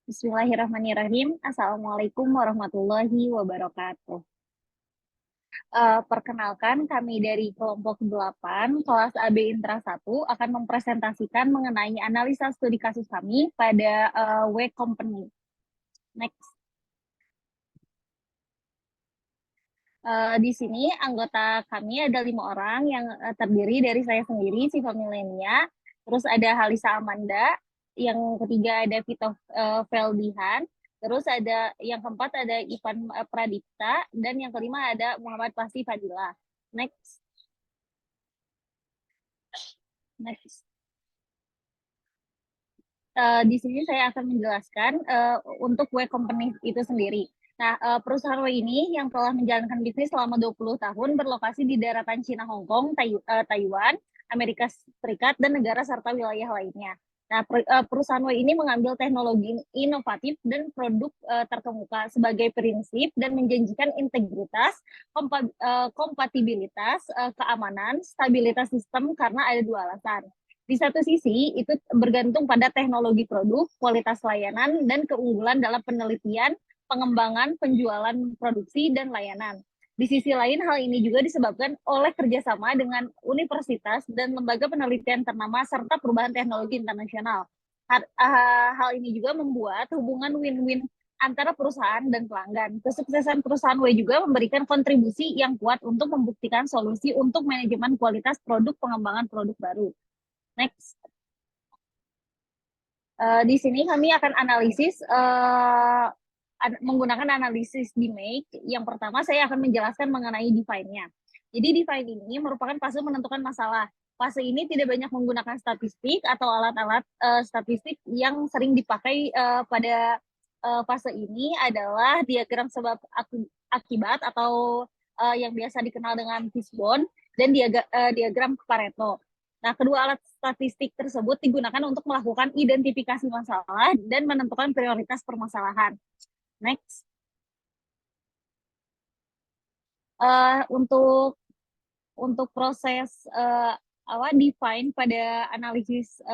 Bismillahirrahmanirrahim. Assalamualaikum warahmatullahi wabarakatuh. Perkenalkan, kami dari kelompok 8, kelas AB Intra 1, akan mempresentasikan mengenai analisa studi kasus kami pada W Company. Next. Di sini anggota kami ada 5 orang yang terdiri dari saya sendiri, Siva Milenia, terus ada Halisa Amanda, yang ketiga ada Vito Feldihan, terus ada yang keempat ada Ivan Pradipta, dan yang kelima ada Muhammad Pasti Fadila. Next. Next. Di sini saya akan menjelaskan untuk W Company itu sendiri. Nah, perusahaan W ini yang telah menjalankan bisnis selama 20 tahun berlokasi di daratan Cina, Hong Kong, Taiwan, Amerika Serikat, dan negara serta wilayah lainnya. Nah, perusahaan W ini mengambil teknologi inovatif dan produk terkemuka sebagai prinsip dan menjanjikan integritas, kompatibilitas, keamanan, stabilitas sistem karena ada dua alasan. Di satu sisi, itu bergantung pada teknologi produk, kualitas layanan, dan keunggulan dalam penelitian, pengembangan, penjualan, produksi, dan layanan. Di sisi lain, hal ini juga disebabkan oleh kerjasama dengan universitas dan lembaga penelitian ternama serta perubahan teknologi internasional. Hal ini juga membuat hubungan win-win antara perusahaan dan pelanggan. Kesuksesan perusahaan W juga memberikan kontribusi yang kuat untuk membuktikan solusi untuk manajemen kualitas produk pengembangan produk baru. Next. Di sini kami akan analisis menggunakan analisis DMake. Yang pertama saya akan menjelaskan mengenai define-nya. Jadi define ini merupakan fase menentukan masalah. Fase ini tidak banyak menggunakan statistik atau alat-alat statistik yang sering dipakai pada fase ini adalah diagram sebab akibat atau yang biasa dikenal dengan fishbone dan diagram Pareto. Nah, kedua alat statistik tersebut digunakan untuk melakukan identifikasi masalah dan menentukan prioritas permasalahan. Next. Untuk proses define pada analisis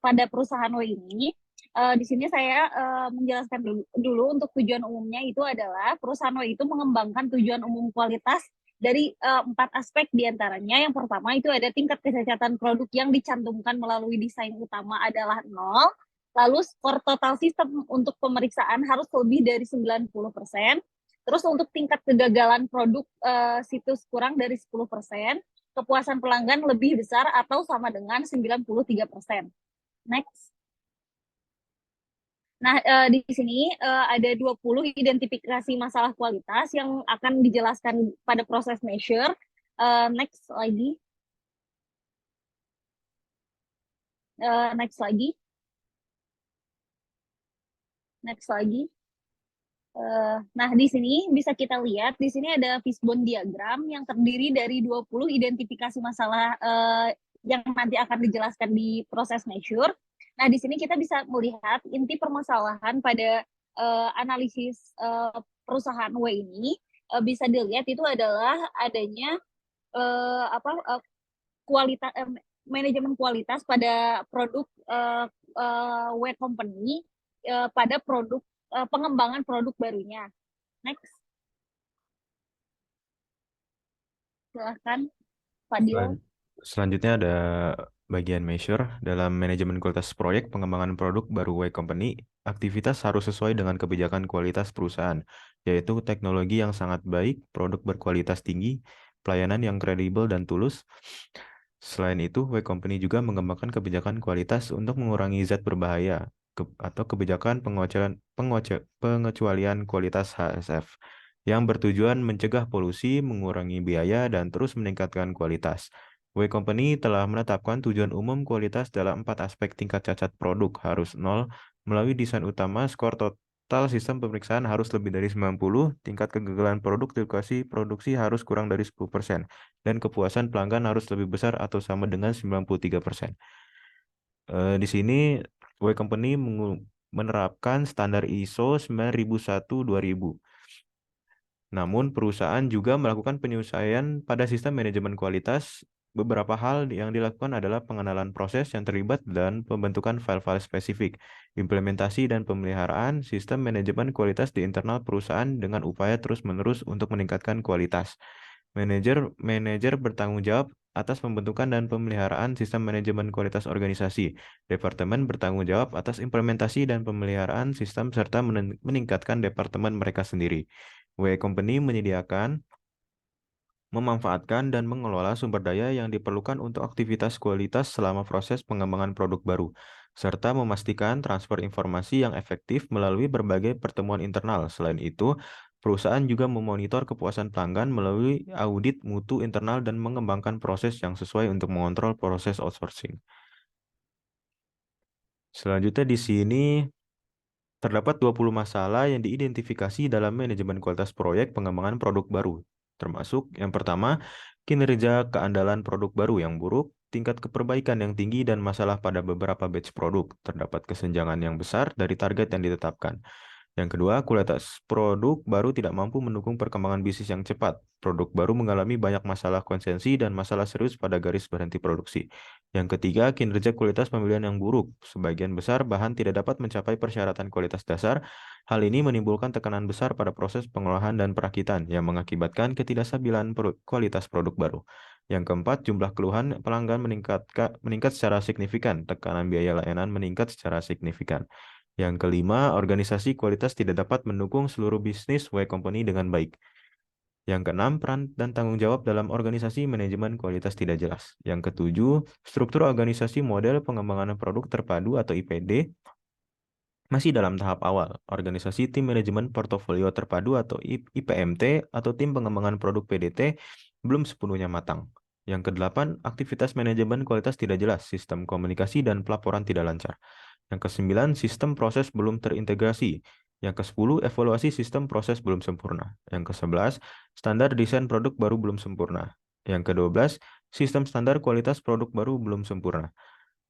pada perusahaan W ini, di sini saya menjelaskan dulu untuk tujuan umumnya itu adalah perusahaan W itu mengembangkan tujuan umum kualitas dari 4 aspek diantaranya. Yang pertama itu ada tingkat kecacatan produk yang dicantumkan melalui desain utama adalah 0. Lalu skor total sistem untuk pemeriksaan harus lebih dari 90%. Terus untuk tingkat kegagalan produk situs kurang dari 10%, kepuasan pelanggan lebih besar atau sama dengan 93%. Next. Nah, di sini ada 20 identifikasi masalah kualitas yang akan dijelaskan pada proses measure. Next lagi. Next lagi. Next lagi. Nah, di sini bisa kita lihat, di sini ada fishbone diagram yang terdiri dari 20 identifikasi masalah yang nanti akan dijelaskan di proses measure. Nah, di sini kita bisa melihat inti permasalahan pada analisis perusahaan W ini bisa dilihat itu adalah adanya kualitas manajemen kualitas pada produk W company pada produk pengembangan produk barunya. Next. Silahkan, Fadil. Selanjutnya ada bagian measure. Dalam manajemen kualitas proyek pengembangan produk baru Y Company, aktivitas harus sesuai dengan kebijakan kualitas perusahaan, yaitu teknologi yang sangat baik, produk berkualitas tinggi, pelayanan yang kredibel dan tulus. Selain itu, Y Company juga mengembangkan kebijakan kualitas untuk mengurangi zat berbahaya atau kebijakan pengecualian kualitas HSF yang bertujuan mencegah polusi, mengurangi biaya, dan terus meningkatkan kualitas. W Company telah menetapkan tujuan umum kualitas dalam 4 aspek. Tingkat cacat produk harus 0, melalui desain utama skor total sistem pemeriksaan harus lebih dari 90, tingkat kegagalan produk di lokasi produksi harus kurang dari 10%, dan kepuasan pelanggan harus lebih besar atau sama dengan 93%. Di sini W Company menerapkan standar ISO 9001-2000. Namun, perusahaan juga melakukan penyesuaian pada sistem manajemen kualitas Beberapa hal yang dilakukan adalah pengenalan proses yang terlibat dan pembentukan file-file spesifik, implementasi dan pemeliharaan sistem manajemen kualitas di internal perusahaan dengan upaya terus-menerus untuk meningkatkan kualitas. Manajer bertanggung jawab atas pembentukan dan pemeliharaan sistem manajemen kualitas organisasi. Departemen bertanggung jawab atas implementasi dan pemeliharaan sistem serta meningkatkan departemen mereka sendiri. Company menyediakan, memanfaatkan, dan mengelola sumber daya yang diperlukan untuk aktivitas kualitas selama proses pengembangan produk baru, serta memastikan transfer informasi yang efektif melalui berbagai pertemuan internal. Selain itu, perusahaan juga memonitor kepuasan pelanggan melalui audit mutu internal dan mengembangkan proses yang sesuai untuk mengontrol proses outsourcing. Selanjutnya di sini terdapat 20 masalah yang diidentifikasi dalam manajemen kualitas proyek pengembangan produk baru, termasuk yang pertama, kinerja keandalan produk baru yang buruk, tingkat keperbaikan yang tinggi, dan masalah pada beberapa batch produk. Terdapat kesenjangan yang besar dari target yang ditetapkan. Yang kedua, kualitas produk baru tidak mampu mendukung perkembangan bisnis yang cepat. Produk baru mengalami banyak masalah konsensi dan masalah serius pada garis berhenti produksi. Yang ketiga, kinerja kualitas pemilihan yang buruk. Sebagian besar bahan tidak dapat mencapai persyaratan kualitas dasar. Hal ini menimbulkan tekanan besar pada proses pengolahan dan perakitan yang mengakibatkan ketidakstabilan kualitas produk baru. Yang keempat, jumlah keluhan pelanggan meningkat secara signifikan. Tekanan biaya layanan meningkat secara signifikan. Yang kelima, organisasi kualitas tidak dapat mendukung seluruh bisnis Y Company dengan baik. Yang keenam, peran dan tanggung jawab dalam organisasi manajemen kualitas tidak jelas. Yang ketujuh, struktur organisasi model pengembangan produk terpadu atau IPD masih dalam tahap awal. Organisasi tim manajemen portofolio terpadu atau IPMT atau tim pengembangan produk PDT belum sepenuhnya matang. Yang kedelapan, aktivitas manajemen kualitas tidak jelas, sistem komunikasi dan pelaporan tidak lancar. Yang kesembilan, sistem proses belum terintegrasi. Yang kesepuluh, evaluasi sistem proses belum sempurna. Yang kesebelas, standar desain produk baru belum sempurna. Yang kedua belas, sistem standar kualitas produk baru belum sempurna.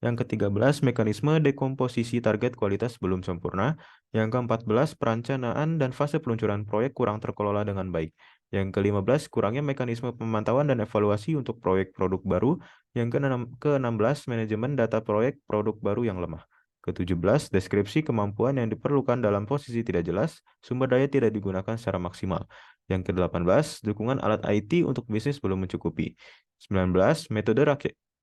Yang ke-13, mekanisme dekomposisi target kualitas belum sempurna. Yang ke-14, perencanaan dan fase peluncuran proyek kurang terkelola dengan baik. Yang ke-15, kurangnya mekanisme pemantauan dan evaluasi untuk proyek produk baru. Yang ke-16, manajemen data proyek produk baru yang lemah. Ke-17, deskripsi kemampuan yang diperlukan dalam posisi tidak jelas, sumber daya tidak digunakan secara maksimal. Yang ke-18, dukungan alat IT untuk bisnis belum mencukupi. 19, metode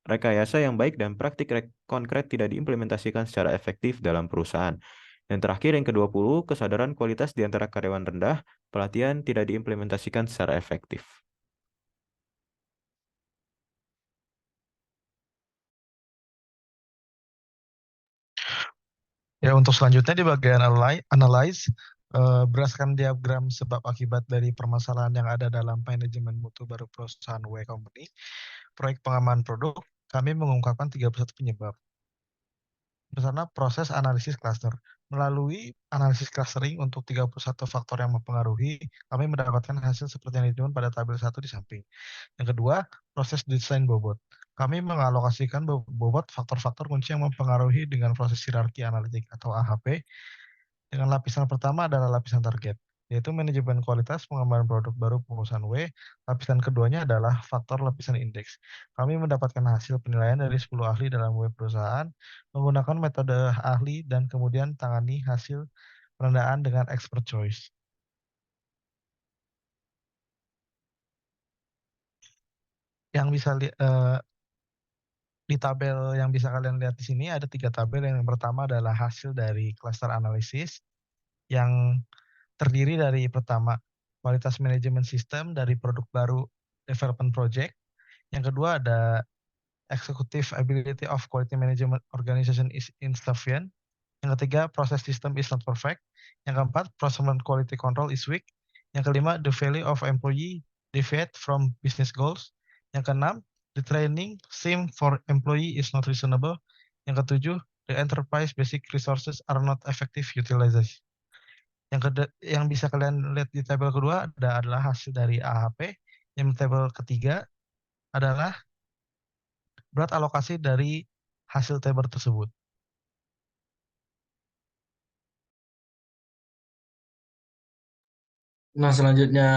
rekayasa yang baik dan praktik konkret tidak diimplementasikan secara efektif dalam perusahaan. Yang terakhir, yang ke-20, kesadaran kualitas di antara karyawan rendah, pelatihan tidak diimplementasikan secara efektif. Ya, untuk selanjutnya di bagian analyze, berdasarkan diagram sebab akibat dari permasalahan yang ada dalam manajemen mutu baru perusahaan Y Company, proyek pengaman produk, kami mengungkapkan 31 penyebab. Bersama proses analisis cluster. Melalui analisis clustering untuk 31 faktor yang mempengaruhi, kami mendapatkan hasil seperti yang ditujukan pada tabel 1 di samping. Yang kedua, proses desain bobot. Kami mengalokasikan bobot faktor-faktor kunci yang mempengaruhi dengan proses hierarki analitik atau AHP. Dengan lapisan pertama adalah lapisan target, yaitu manajemen kualitas pengembangan produk baru perusahaan W. Lapisan keduanya adalah faktor lapisan indeks. Kami mendapatkan hasil penilaian dari 10 ahli dalam W perusahaan, menggunakan metode ahli dan kemudian tangani hasil penandaan dengan expert choice. Yang bisa di tabel yang bisa kalian lihat di sini ada 3 tabel. Yang pertama adalah hasil dari cluster analysis yang terdiri dari pertama kualitas manajemen sistem dari produk baru development project. Yang kedua ada executive ability of quality management organization is insufficient. Yang ketiga, process system is not perfect. Yang keempat, procurement quality control is weak. Yang kelima, the value of employee deviate from business goals. Yang keenam, the training scheme for employee is not reasonable. Yang ketujuh, the enterprise basic resources are not effective utilization. Yang bisa kalian lihat di tabel kedua adalah hasil dari AHP. Yang tabel ketiga adalah berat alokasi dari hasil tabel tersebut. Nah, selanjutnya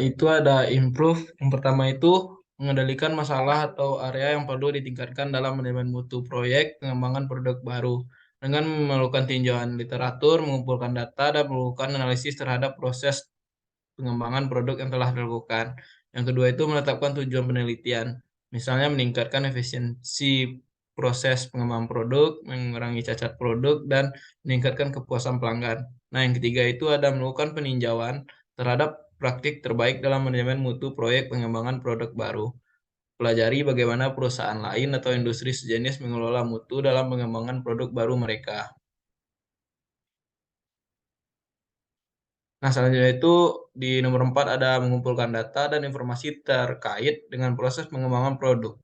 itu ada improve. Yang pertama itu mengendalikan masalah atau area yang perlu ditingkatkan dalam manajemen mutu proyek pengembangan produk baru dengan melakukan tinjauan literatur, mengumpulkan data, dan melakukan analisis terhadap proses pengembangan produk yang telah dilakukan. Yang kedua itu menetapkan tujuan penelitian, misalnya meningkatkan efisiensi proses pengembangan produk, mengurangi cacat produk, dan meningkatkan kepuasan pelanggan. Nah, yang ketiga itu ada melakukan peninjauan terhadap praktik terbaik dalam manajemen mutu proyek pengembangan produk baru. Pelajari bagaimana perusahaan lain atau industri sejenis mengelola mutu dalam pengembangan produk baru mereka. Nah, selanjutnya itu di nomor 4 ada mengumpulkan data dan informasi terkait dengan proses pengembangan produk.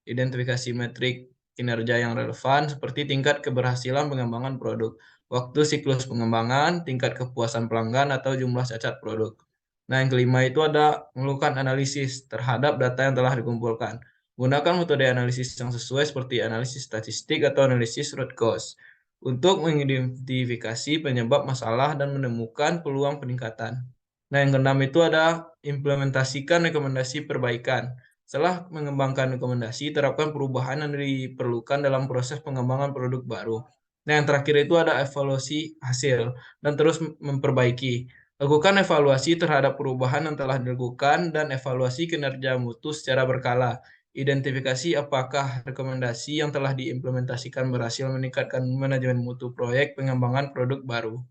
Identifikasi metrik kinerja yang relevan seperti tingkat keberhasilan pengembangan produk, waktu siklus pengembangan, tingkat kepuasan pelanggan, atau jumlah cacat produk. Nah, yang kelima itu ada melakukan analisis terhadap data yang telah dikumpulkan. Gunakan metode analisis yang sesuai seperti analisis statistik atau analisis root cause untuk mengidentifikasi penyebab masalah dan menemukan peluang peningkatan. Nah, yang keenam itu ada implementasikan rekomendasi perbaikan. Setelah mengembangkan rekomendasi, terapkan perubahan yang diperlukan dalam proses pengembangan produk baru. Nah, yang terakhir itu ada evaluasi hasil dan terus memperbaiki. Lakukan evaluasi terhadap perubahan yang telah dilakukan dan evaluasi kinerja mutu secara berkala. Identifikasi apakah rekomendasi yang telah diimplementasikan berhasil meningkatkan manajemen mutu proyek pengembangan produk baru.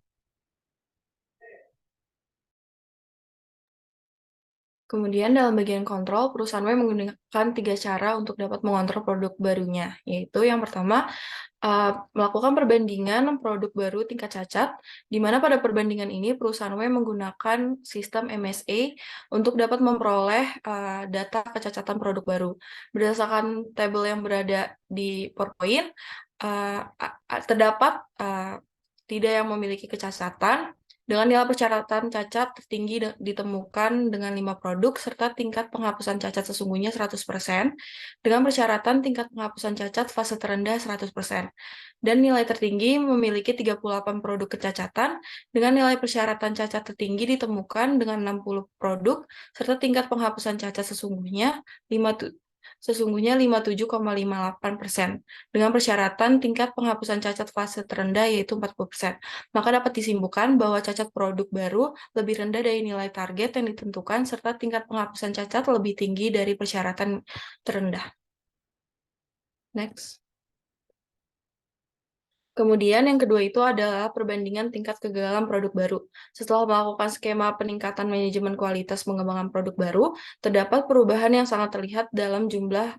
Kemudian dalam bagian kontrol, perusahaan W menggunakan 3 cara untuk dapat mengontrol produk barunya, yaitu yang pertama, melakukan perbandingan produk baru tingkat cacat, di mana pada perbandingan ini perusahaan W menggunakan sistem MSA untuk dapat memperoleh data kecacatan produk baru. Berdasarkan tabel yang berada di PowerPoint, terdapat tidak yang memiliki kecacatan, dengan nilai persyaratan cacat tertinggi ditemukan dengan 5 produk, serta tingkat penghapusan cacat sesungguhnya 100%, dengan persyaratan tingkat penghapusan cacat fase terendah 100%. Dan nilai tertinggi memiliki 38 produk kecacatan, dengan nilai persyaratan cacat tertinggi ditemukan dengan 60 produk, serta tingkat penghapusan cacat sesungguhnya 57,58%, dengan persyaratan tingkat penghapusan cacat fase terendah yaitu 40%. Maka dapat disimpulkan bahwa cacat produk baru lebih rendah dari nilai target yang ditentukan, serta tingkat penghapusan cacat lebih tinggi dari persyaratan terendah. Next. Kemudian yang kedua itu adalah perbandingan tingkat kegagalan produk baru. Setelah melakukan skema peningkatan manajemen kualitas pengembangan produk baru, terdapat perubahan yang sangat terlihat dalam jumlah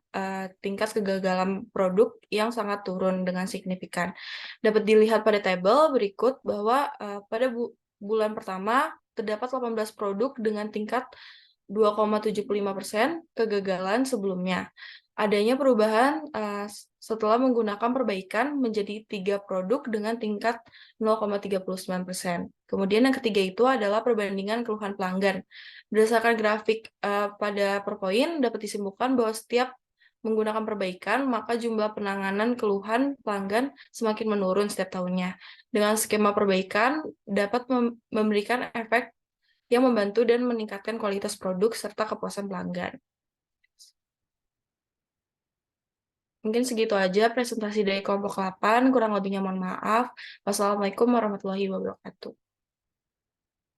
tingkat kegagalan produk yang sangat turun dengan signifikan. Dapat dilihat pada tabel berikut bahwa pada bulan pertama terdapat 18 produk dengan tingkat 2,75% kegagalan sebelumnya. Adanya perubahan setelah menggunakan perbaikan menjadi 3 produk dengan tingkat 0,39%. Kemudian yang ketiga itu adalah perbandingan keluhan pelanggan. Berdasarkan grafik pada PowerPoint dapat disimpulkan bahwa setiap menggunakan perbaikan, maka jumlah penanganan keluhan pelanggan semakin menurun setiap tahunnya. Dengan skema perbaikan dapat memberikan efek yang membantu dan meningkatkan kualitas produk serta kepuasan pelanggan. Mungkin segitu aja presentasi dari kelompok 8, kurang lebihnya mohon maaf. Wassalamualaikum warahmatullahi wabarakatuh.